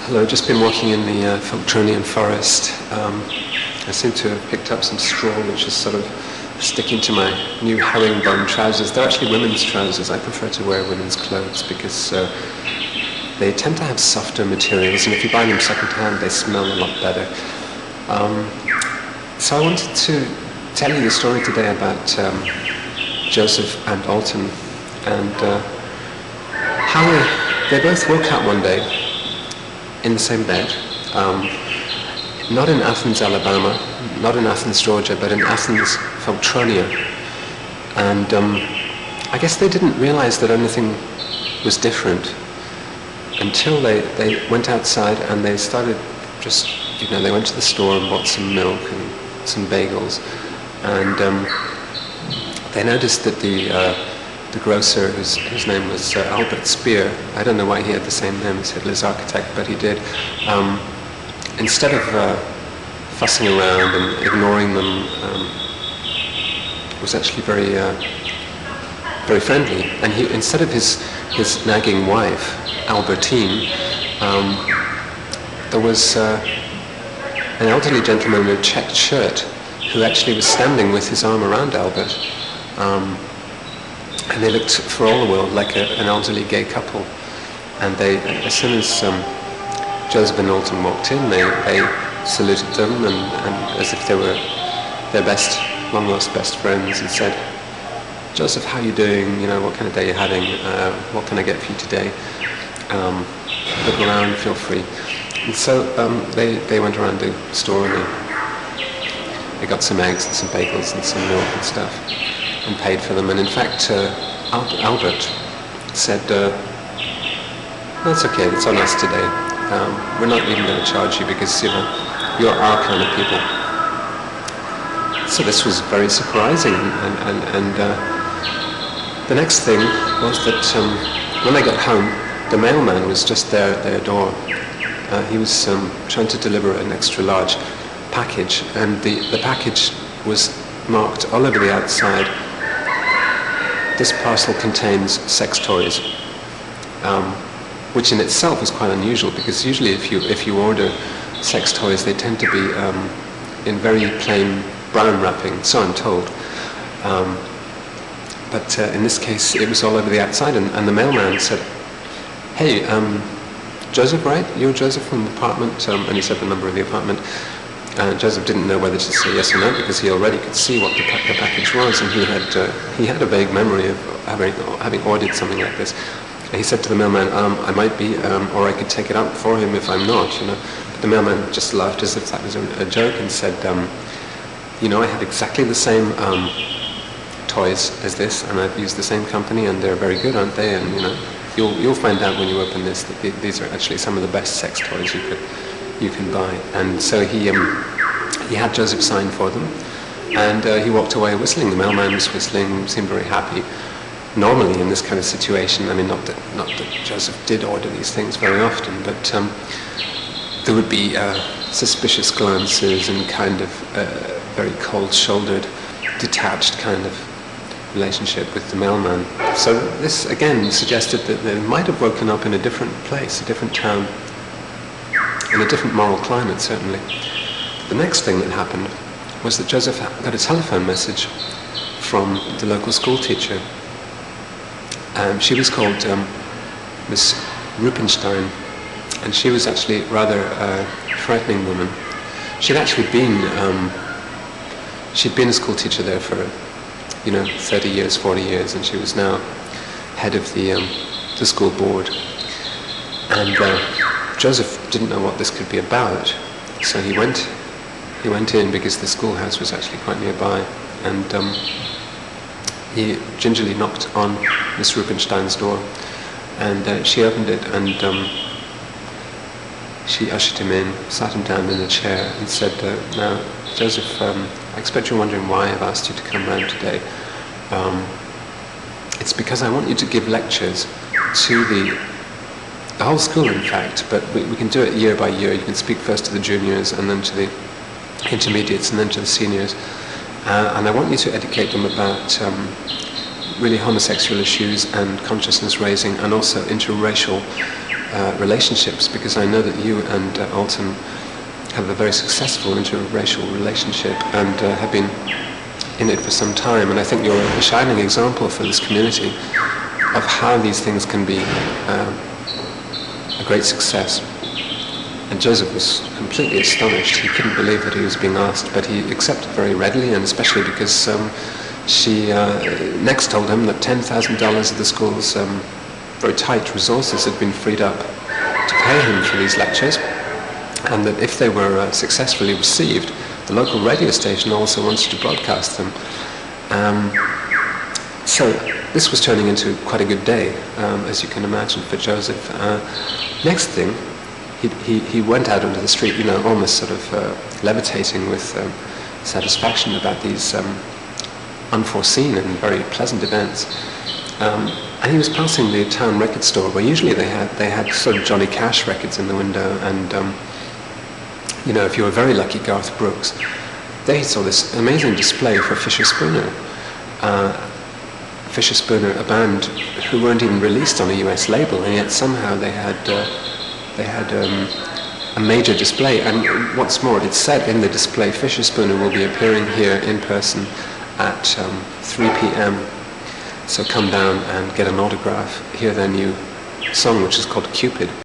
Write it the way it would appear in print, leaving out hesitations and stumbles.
Hello, I've just been walking in the Folktronia forest. I seem to have picked up some straw which is sort of sticking to my new herringbone trousers. They're actually women's trousers. I prefer to wear women's clothes because they tend to have softer materials, and if you buy them second-hand they smell a lot better. So I wanted to tell you the story today about Joseph and Alton, and how they both woke up one day in the same bed, not in Athens, Alabama, not in Athens, Georgia, but in Athens, Folktronia. And I guess they didn't realize that anything was different until they went outside and they started just, they went to the store and bought some milk and some bagels. And they noticed that the grocer, whose name was Albert Speer, I don't know why he had the same name as Hitler's architect, but he did. Instead of fussing around and ignoring them, was actually very, very friendly. And he, instead of his nagging wife, Albertine, there was an elderly gentleman in a checked shirt who actually was standing with his arm around Albert. And they looked for all the world like an elderly gay couple. And they, as soon as Joseph and Alton walked in, they saluted them and as if they were their best, long-lost best friends, and said, "Joseph, how are you doing? What kind of day you're having? What can I get for you today? Look around, feel free." And so they went around the store and they got some eggs and some bagels and some milk and stuff, and paid for them. And in fact, Albert said, "That's okay, that's on us today. We're not even going to charge you because, you're our kind of people." So this was very surprising. And the next thing was that when they got home, the mailman was just there at their door. He was trying to deliver an extra large package, and the package was marked all over the outside, "This parcel contains sex toys," which in itself is quite unusual, because usually if you order sex toys, they tend to be in very plain brown wrapping, so I'm told. But in this case, it was all over the outside, and the mailman said, "Hey, Joseph, right? You're Joseph from the apartment?" And he said the number of the apartment. Joseph didn't know whether to say yes or no, because he already could see what the package was, and he had a vague memory of having ordered something like this. And he said to the mailman, "I might be, or I could take it up for him if I'm not, But the mailman just laughed as if that was a joke and said, "I have exactly the same toys as this, and I've used the same company, and they're very good, aren't they? And you'll find out when you open this that these are actually some of the best sex toys you can buy." And so he had Joseph sign for them, and he walked away whistling. The mailman was whistling, seemed very happy. Normally in this kind of situation, not that Joseph did order these things very often, but there would be suspicious glances and kind of very cold-shouldered, detached kind of relationship with the mailman. So this again suggested that they might have woken up in a different place, a different town, in a different moral climate, certainly. The next thing that happened was that Joseph got a telephone message from the local school teacher. She was called Miss Rupenstein, and she was actually rather a frightening woman. She'd actually been a school teacher there for 30 years, 40 years, and she was now head of the school board. And Joseph didn't know what this could be about, so he went in because the schoolhouse was actually quite nearby, and he gingerly knocked on Miss Rupenstein's door, and she opened it, and she ushered him in, sat him down in a chair, and said, "Now, Joseph, I expect you're wondering why I've asked you to come round today. It's because I want you to give lectures to the whole school, in fact, but we can do it year by year. You can speak first to the juniors, and then to the intermediates, and then to the seniors. And I want you to educate them about really homosexual issues and consciousness raising, and also interracial relationships, because I know that you and Alton have a very successful interracial relationship and have been in it for some time, and I think you're a shining example for this community of how these things can be a great success. And Joseph was completely astonished. He couldn't believe that he was being asked, but he accepted very readily, and especially because she next told him that $10,000 of the school's very tight resources had been freed up to pay him for these lectures, and that if they were successfully received, the local radio station also wanted to broadcast them. So this was turning into quite a good day, as you can imagine, for Joseph. Next thing, he went out onto the street, almost sort of levitating with satisfaction about these unforeseen and very pleasant events. And he was passing the town record store, where usually they had sort of Johnny Cash records in the window, and if you were very lucky, Garth Brooks. There he saw this amazing display for Fisher Spooner. Fisher Spooner, a band who weren't even released on a US label, and yet somehow they had a major display. And what's more, it said in the display, Fisher Spooner will be appearing here in person at 3 p.m. So come down and get an autograph, hear their new song, which is called Cupid.